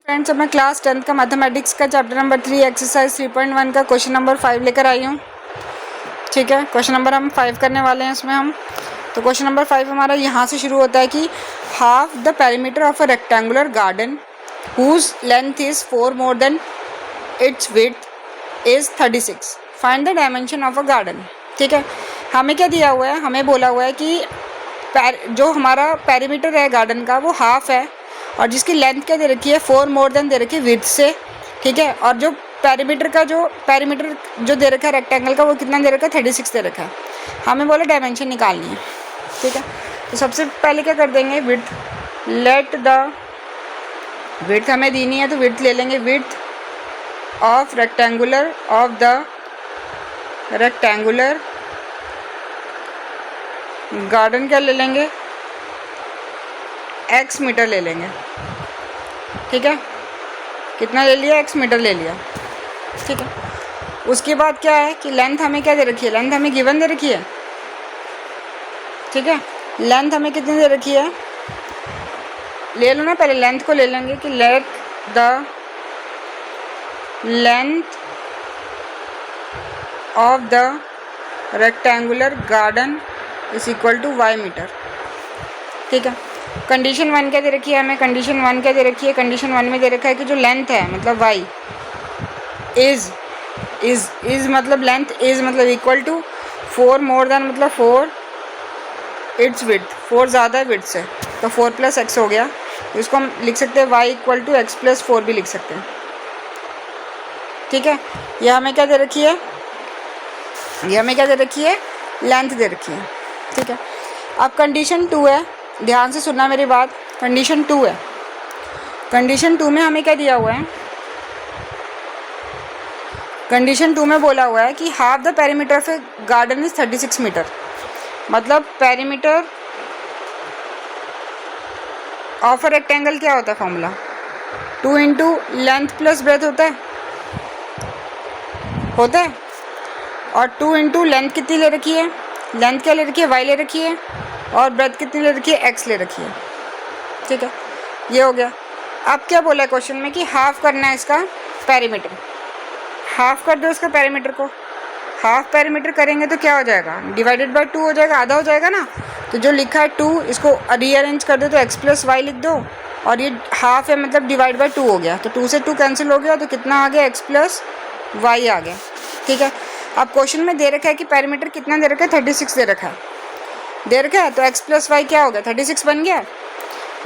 Friends, अब मैं class 10th का मैथमेटिक्स का चैप्टर नंबर 3 एक्सरसाइज 3.1 का क्वेश्चन नंबर 5 लेकर आई हूँ। ठीक है, क्वेश्चन नंबर हम 5 करने वाले हैं इसमें हम। तो क्वेश्चन नंबर 5 हमारा यहाँ से शुरू होता है कि half the perimeter of a rectangular garden whose length is 4 more than its width is 36, find the dimension of a garden. ठीक है, हमें क्या दिया हुआ है, हमें बोला हुआ है कि जो हमारा पेरीमीटर है गार्डन का वो हाफ है और जिसकी लेंथ क्या दे रखी है 4 मोर देन दे रखी है विड्थ से। ठीक है, और जो पेरीमीटर जो दे रखा है रेक्टेंगल का वो कितना दे रखा है 36 दे रखा है। हमें बोला डायमेंशन निकालनी है। ठीक है, तो सबसे पहले क्या कर देंगे, विड्थ लेट द विड्थ हमें देनी है तो विड्थ ले लेंगे, विड्थ ऑफ रेक्टेंगुलर गार्डन क्या ले लेंगे, x मीटर ले लेंगे। ठीक है, कितना ले लिया, x मीटर ले लिया। ठीक है, उसके बाद क्या है कि लेंथ हमें क्या दे रखी है, लेंथ हमें गिवन दे रखी है। ठीक है, लेंथ हमें कितनी दे रखी है, ले लो ना, पहले लेंथ को ले लेंगे कि let the length of the rectangular garden is equal to y metre. ठीक है, कंडीशन 1 क्या दे रखी है हमें, कंडीशन 1 क्या दे रखी है, कंडीशन 1 में दे रखा है कि जो लेंथ है मतलब y इज मतलब लेंथ इज मतलब इक्वल टू 4 मोर देन मतलब 4 इट्स विड्थ, 4 ज़्यादा है विड्थ से तो 4 प्लस एक्स हो गया। तो इसको हम लिख सकते हैं y equal to x plus 4 भी लिख सकते हैं। ठीक है, यह हमें क्या दे रखी है, ये हमें क्या दे रखी है, लेंथ दे रखी है। ठीक है, अब कंडीशन 2 है, ध्यान से सुनना मेरी बात। कंडीशन 2 है, कंडीशन 2 में हमें क्या दिया हुआ है, कंडीशन 2 में बोला हुआ है कि half the perimeter of a garden is 36 metre. मतलब पेरीमीटर ऑफ अ रेक्टेंगल क्या होता है, formula 2 into length plus breadth होता है और 2 इंटू लेंथ कितनी ले रखी है, लेंथ क्या ले रखी है, y ले रखी है और ब्रेथ कितनी ले रखी है, x ले रखी है। ठीक है, ये हो गया। अब क्या बोला है क्वेश्चन में कि हाफ करना है इसका पेरीमीटर, हाफ कर दो इसका पेरीमीटर को। हाफ पेरीमीटर करेंगे तो क्या हो जाएगा, डिवाइडेड बाय 2 हो जाएगा, आधा हो जाएगा ना। तो जो लिखा है 2 इसको रीअरेंज कर दो तो x प्लस वाई लिख दो और ये हाफ है मतलब डिवाइड बाय 2 हो गया तो 2 से 2 कैंसिल हो गया तो कितना आ गया, x प्लस वाई आ गया। ठीक है, अब क्वेश्चन में दे रखा है कि पेरीमीटर कितना दे रखा है, 36 दे रखा है तो x प्लस वाई क्या हो गया, 36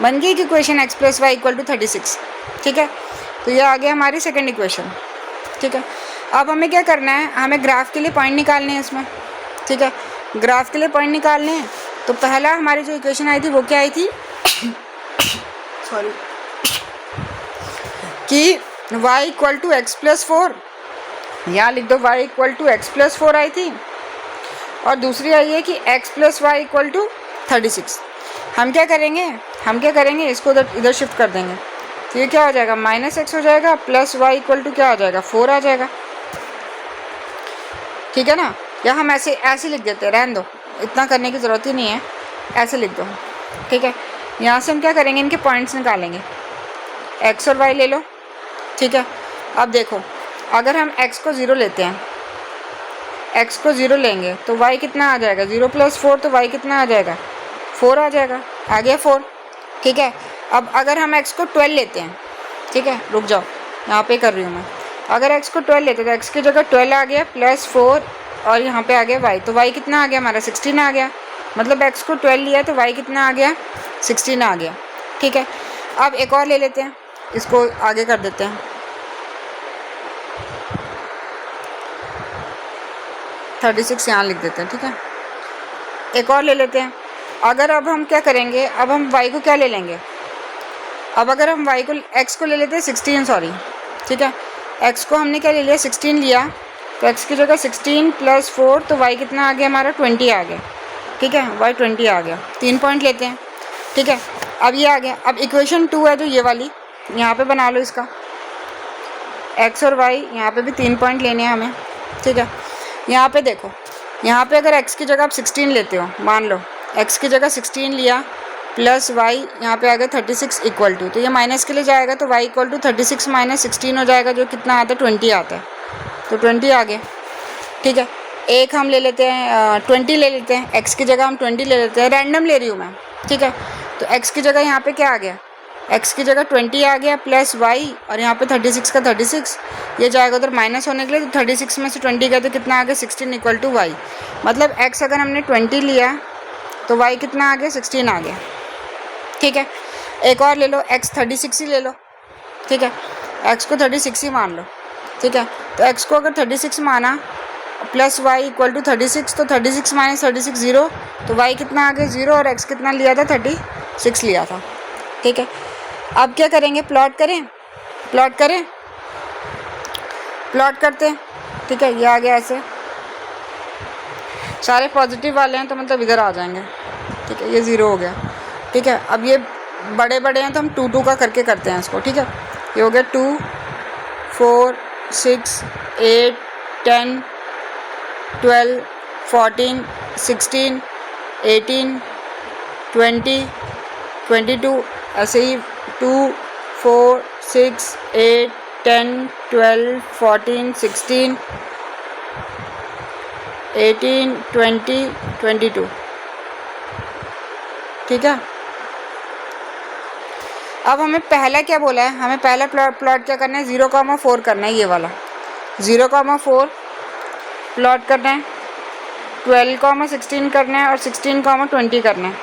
बन गई कि equation x plus y equal to 36। ठीक है, तो ये आ गया हमारी सेकेंड इक्वेशन। ठीक है, अब हमें क्या करना है, हमें ग्राफ के लिए पॉइंट निकालने हैं इसमें। ठीक है, ग्राफ के लिए पॉइंट निकालने हैं तो पहला हमारी जो इक्वेशन आई थी वो क्या आई थी सॉरी कि y equal to x plus 4, यहाँ लिख दो y equal to x plus 4 आई थी और दूसरी आई है कि x plus y equal to 36। हम क्या करेंगे इसको इधर शिफ्ट कर देंगे तो ये क्या हो जाएगा, माइनस एक्स हो जाएगा प्लस वाई इक्वल टू क्या हो जाएगा, 4 आ जाएगा। ठीक है ना, या हम ऐसे लिख देते हैं, रहने दो, इतना करने की ज़रूरत ही नहीं है, ऐसे लिख दो। ठीक है, यहाँ से हम क्या करेंगे, इनके पॉइंट्स निकालेंगे, x और y ले लो। ठीक है, अब देखो अगर हम x को 0 लेते हैं, x को 0 लेंगे तो y कितना आ जाएगा, 0 प्लस 4 तो y कितना आ जाएगा, 4 आ जाएगा, आ गया 4। ठीक है, अब अगर हम x को 12 लेते हैं, ठीक है रुक जाओ यहाँ पे कर रही हूँ मैं, अगर x को 12 लेते हैं तो x की जगह 12 आ गया प्लस 4 और यहाँ पे आ गया y, तो y कितना आ गया हमारा 16 आ गया। मतलब x को 12 लिया तो y कितना आ गया, 16 आ गया। ठीक है, अब एक और ले लेते हैं, इसको आगे कर देते हैं, 36 यहाँ लिख देते हैं। ठीक है, एक और ले लेते हैं। अगर अब हम क्या करेंगे, अब हम y को क्या ले लेंगे, अब अगर हम y को x को ले लेते हैं 16 सॉरी। ठीक है, x को हमने क्या ले लिया, 16 लिया तो x की जगह 16 प्लस 4 तो y कितना आ गया हमारा, 20 आ गया। ठीक है, y 20 आ गया, 3 पॉइंट लेते हैं। ठीक है, अब ये आ गया। अब इक्वेशन 2 है जो ये वाली, यहाँ पे बना लो इसका, x और y यहाँ पे भी 3 पॉइंट लेने हैं हमें। ठीक है, यहाँ पे देखो, यहाँ पे अगर x की जगह आप 16 लेते हो, मान लो x की जगह 16 लिया प्लस वाई यहाँ पे आ गया 36 इक्वल टू, तो ये माइनस के लिए जाएगा तो y इक्वल टू 36 माइनस 16 हो जाएगा, जो कितना आता है 20 आता है, तो 20 आ गया। ठीक है, एक हम ले लेते हैं 20 ले लेते हैं, x की जगह हम 20 ले लेते हैं, रैंडम ले रही हूँ मैं। ठीक है, तो x की जगह यहाँ पे क्या आ गया, x की जगह 20 आ गया प्लस y, और यहाँ पे 36 का 36, ये जाएगा उधर माइनस होने के लिए, तो 36 में से 20 गया तो कितना आ गया 16 इक्वल टू y। मतलब x अगर हमने 20 लिया तो y कितना आ गया 16 आ गया। ठीक है, एक और ले लो, x 36 ही ले लो। ठीक है, x को 36 ही मान लो। ठीक है, तो x को अगर 36 माना प्लस y इक्वल टू 36, तो 36 माइनस 36 0, तो y कितना आ गया 0, और x कितना लिया था 36 लिया था। ठीक है, अब क्या करेंगे, प्लॉट करें, प्लॉट करें, प्लॉट करते हैं। ठीक है, ये आ गया ऐसे, सारे पॉजिटिव वाले हैं तो मतलब इधर आ जाएंगे। ठीक है, ये 0 हो गया। ठीक है, अब ये बड़े बड़े हैं तो हम 2 2 का करके करते हैं इसको। ठीक है, ये हो गया 2 4 6 8 10 12 14 16 18 20 22, ऐसे ही 2 4 6 8 10 12 14 16 18 20 22। ठीक है, अब हमें पहला क्या बोला है, हमें पहला प्लॉट क्या करना है, 0,4 करना है, ये वाला 0,4 प्लॉट करना है, 12,16 करना है और 16,20 करना है।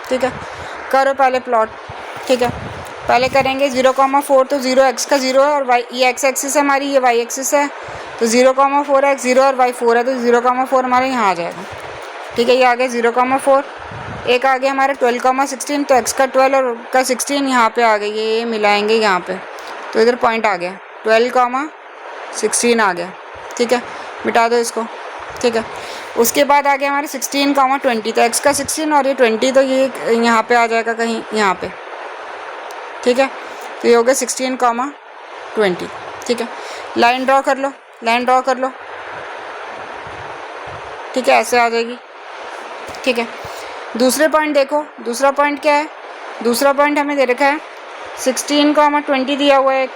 ठीक है, करो पहले प्लॉट। ठीक है, पहले करेंगे 0,4, तो 0 x का 0 है और y, ये x एक्सिस है हमारी, ये y एक्सिस है, तो 0,4 x 0 और y 4 है, तो 0,4 हमारे यहाँ आ जाएगा। ठीक है, ये आ गया 0,4। एक आ गया हमारा 12,16, तो x का 12 और का 16 यहाँ पे आ गई, ये मिलाएंगे यहाँ पे, तो इधर पॉइंट आ गया 12,16 आ गया। ठीक है, मिटा दो इसको। ठीक है, उसके बाद आ गया हमारे 16,20, तो x का 16 और ये 20, तो ये यहाँ पे आ जाएगा कहीं यहाँ पे। ठीक है, तो ये हो गया 16,20। ठीक है, लाइन ड्रॉ कर लो, लाइन ड्रॉ कर लो। ठीक है, ऐसे आ जाएगी। ठीक है, दूसरे पॉइंट देखो, दूसरा पॉइंट क्या है, दूसरा पॉइंट हमें दे रखा है 16,20 दिया हुआ है,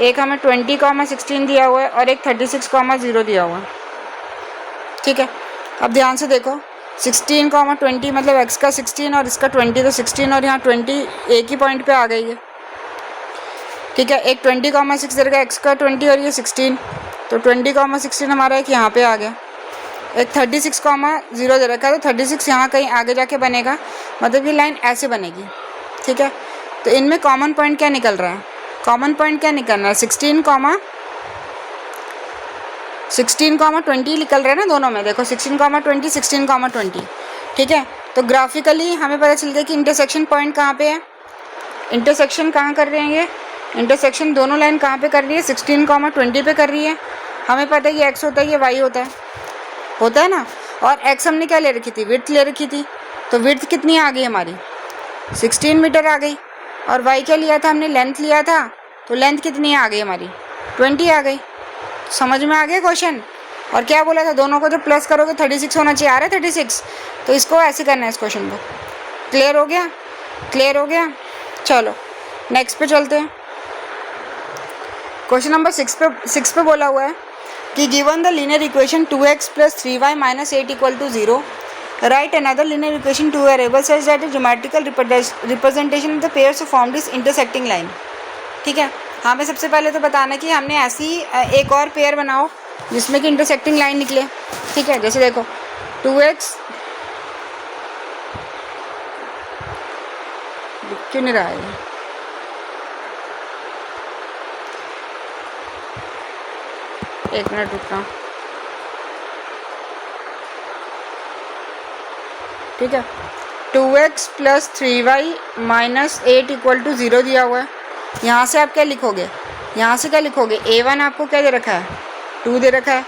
एक हमें 20,16 दिया हुआ है और एक 36,0 दिया हुआ है। ठीक है, अब ध्यान से देखो, 16,20 मतलब x का 16 और इसका 20, तो 16 और यहाँ 20 एक ही पॉइंट पे आ गई है। ठीक है, एक 20,6 दे रखा है, x का 20 और ये 16, तो 20,16 हमारा एक यहाँ पे आ गया। एक 36,0 दे रखा है, तो 36 यहाँ कहीं आगे जाके बनेगा, मतलब ये लाइन ऐसे बनेगी। ठीक है, तो इनमें कॉमन पॉइंट क्या निकल रहा है, कॉमन पॉइंट क्या निकल रहा है, 16,20 निकल रहा है ना दोनों में, देखो 16,20 16,20। ठीक है, तो ग्राफिकली हमें पता चल गया कि इंटरसेक्शन पॉइंट कहाँ पे है, इंटरसेक्शन कहाँ कर रहे हैं, ये इंटरसेक्शन दोनों लाइन कहाँ पे कर रही है, 16,20 पे कर रही है। हमें पता है ये x होता है, ये y होता है ना, और x हमने क्या ले रखी थी, विड्थ ले रखी थी, तो विड्थ कितनी आ गई हमारी 16 मीटर आ गई, और y क्या लिया था हमने, लेंथ लिया था, तो लेंथ कितनी आ गई हमारी 20 आ गई। समझ में आ गया क्वेश्चन, और क्या बोला था, दोनों को जब प्लस करोगे 36 होना चाहिए, आ रहा है 36, तो इसको ऐसे करना है इस क्वेश्चन को। क्लियर हो गया, क्लियर हो गया। चलो नेक्स्ट पे चलते हैं। क्वेश्चन नंबर 6 पे बोला हुआ है कि given the linear equation 2x + 3y - 8 = 0, right another linear equation 2 variable such that the geometrical representation of the pairs formed is intersecting line. ठीक है, हमें सबसे पहले तो बताना कि हमने ऐसी एक और पेयर बनाओ जिसमें कि इंटरसेक्टिंग लाइन निकले। ठीक है, जैसे देखो 2x, क्यों नहीं रहा है, एक मिनट रुकना। ठीक है, 2x + 3y - 8 = 0 दिया हुआ है। यहाँ से आप क्या लिखोगे, यहाँ से क्या लिखोगे, a1 आपको क्या दे रखा है 2 दे रखा है,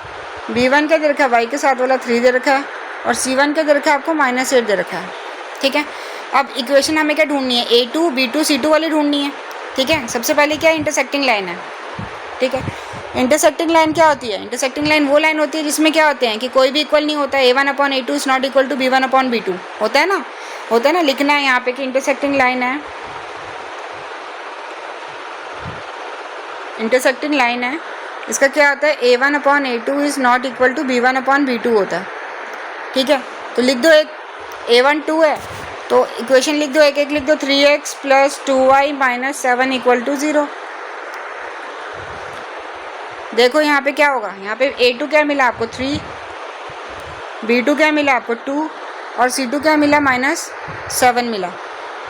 b1 क्या दे रखा है y के साथ वाला 3 दे रखा है, और c1 क्या दे रखा है आपको -8 दे रखा है। ठीक है, अब इक्वेशन हमें क्या ढूंढनी है, a2 b2 c2 वाली ढूंढनी है। ठीक है, सबसे पहले क्या इंटरसेक्टिंग लाइन है। ठीक है, इंटरसेक्टिंग लाइन क्या होती है, इंटरसेक्टिंग लाइन वो लाइन होती है जिसमें क्या होते हैं कि कोई भी इक्वल नहीं होता है, a1/a2 is not equal to b1/b2 होता है ना। होता है ना, लिखना है यहाँ पे कि इंटरसेक्टिंग लाइन है, इंटरसेक्टिंग लाइन है, इसका क्या होता है A1/A2 is not equal to B1/B2 होता है। ठीक है, तो लिख दो, एक A1 2 है तो इक्वेशन लिख दो, एक एक लिख दो, 3x + 2y - 7 = 0। देखो यहाँ पे क्या होगा, यहाँ पे A2 क्या मिला आपको 3, B2 क्या मिला आपको 2 और C2 क्या मिला -7 मिला।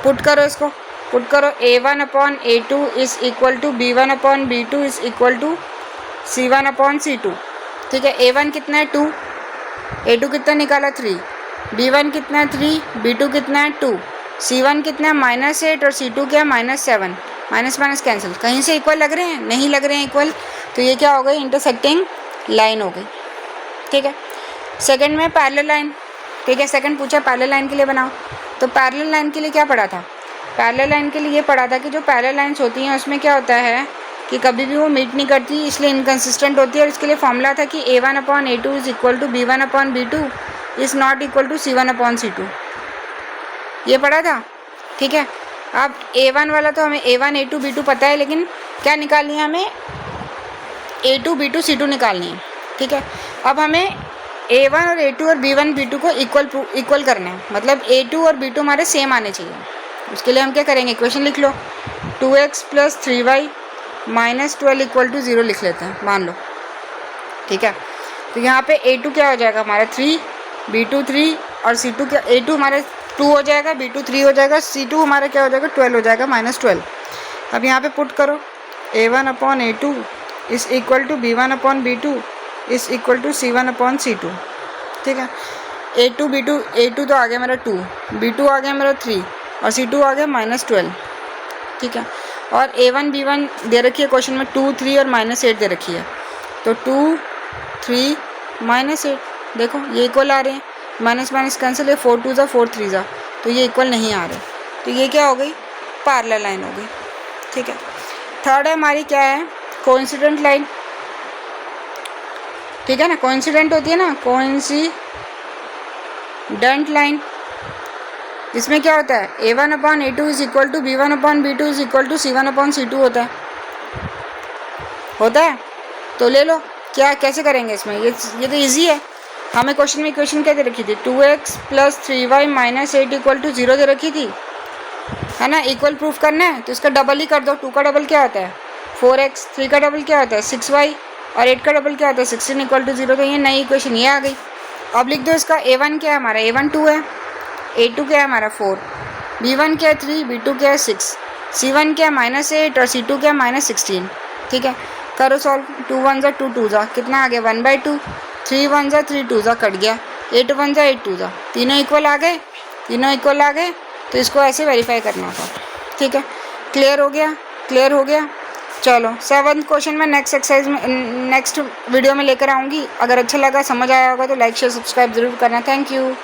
पुट करो इसको, पुट करो, A1/A2 is equal to B1/B2 is equal to C1/C2। ठीक है, A1 कितना है 2, A2 कितना निकाला 3, B1 कितना है 3, B2 कितना है 2, C1 कितना है -8 और C2 क्या है -7। माइनस माइनस कैंसिल, कहीं से इक्वल लग रहे हैं, नहीं लग रहे हैं इक्वल, तो ये क्या हो गई इंटरसेक्टिंग लाइन हो गई। ठीक है, सेकंड में पैरेलल लाइन। ठीक है, सेकंड पूछा पैरेलल लाइन के लिए बनाओ, तो पैरेलल लाइन के लिए क्या पढ़ा था, पैरेलल लाइन के लिए ये पढ़ा था कि जो पैरेलल लाइन्स होती हैं उसमें क्या होता है कि कभी भी वो मीट नहीं करती, इसलिए इनकन्सिस्टेंट होती है। और इसके लिए फॉर्मूला था कि A1/A2 is equal to B1/B2 is not equal to C1/C2, ये पढ़ा था। ठीक है, अब A1 वाला तो हमें A1 A2 B2 पता है, लेकिन क्या निकालनी है हमें A2 B2 C2 निकालनी है। ठीक है, अब हमें A1 और A2 और B1 B2 को इक्वल करना है, मतलब A2 और B2 हमारे सेम आने चाहिए। उसके लिए हम क्या करेंगे, इक्वेशन लिख लो, 2x + 3y - 12 = 0 लिख लेते हैं, मान लो। ठीक है, तो यहाँ पे A2 क्या हो जाएगा हमारा 3, B2 3 और C2 क्या, A2 हमारा 2 हो जाएगा, B2 3 हो जाएगा, C2 हमारा क्या हो जाएगा 12 हो जाएगा, -12। अब यहाँ पे पुट करो, A1/A2 is equal to B1/B2 is equal to C1/C2। ठीक है, A2 तो आ गया मेरा 2, B2 आ गया मेरा 3 और C2 आ गया -12। ठीक है, और A1 B1 दे रखी है क्वेश्चन में 2 3 और -8 दे रखी है, तो 2 3 -8 देखो ये इक्वल आ रहे हैं, माइनस माइनस कैंसिल है, 4 2 4 3 तो ये इक्वल नहीं आ रहे, तो ये क्या हो गई पैरेलल लाइन हो गई। ठीक है, थर्ड है हमारी क्या है कोइंसिडेंट लाइन। ठीक है ना, कोइंसिडेंट होती है ना, कोइंसिडेंट लाइन, इसमें क्या होता है A1/A2 is equal to B1/B2 is equal to C1/C2 होता है। तो ले लो, क्या कैसे करेंगे इसमें, ये तो इजी है। हमें क्वेश्चन में इक्वेशन क्या दे रखी थी, 2x + 3y - 8 = 0 दे रखी थी, है ना। इक्वल प्रूफ करना है तो इसका डबल ही कर दो, 2 का डबल क्या होता है 4x, 3 का डबल क्या होता है 6y और 8 का डबल क्या होता है 16 = 0। तो ये नई इक्वेशन ये आ गई। अब लिख दो इसका A1 क्या है हमारा, A1 2 है, A2 क्या है हमारा 4, B1 क्या है 3, B2 क्या है 6, C1 क्या है -8 और C2 क्या है -16। ठीक है, करो सॉल्व, 2 1 2 2 कितना आ गया 1/2, 3 1 3 2 कट गया, 8 1 8 2 तीनों इक्वल आ गए, तो इसको ऐसे वेरीफाई करना था। ठीक है, क्लियर हो गया। चलो 7th क्वेश्चन में नेक्स्ट एक्सरसाइज में नेक्स्ट वीडियो में लेकर आऊँगी। अगर अच्छा लगा समझ आया होगा तो लाइक शेयर सब्सक्राइब ज़रूर करना। Thank you.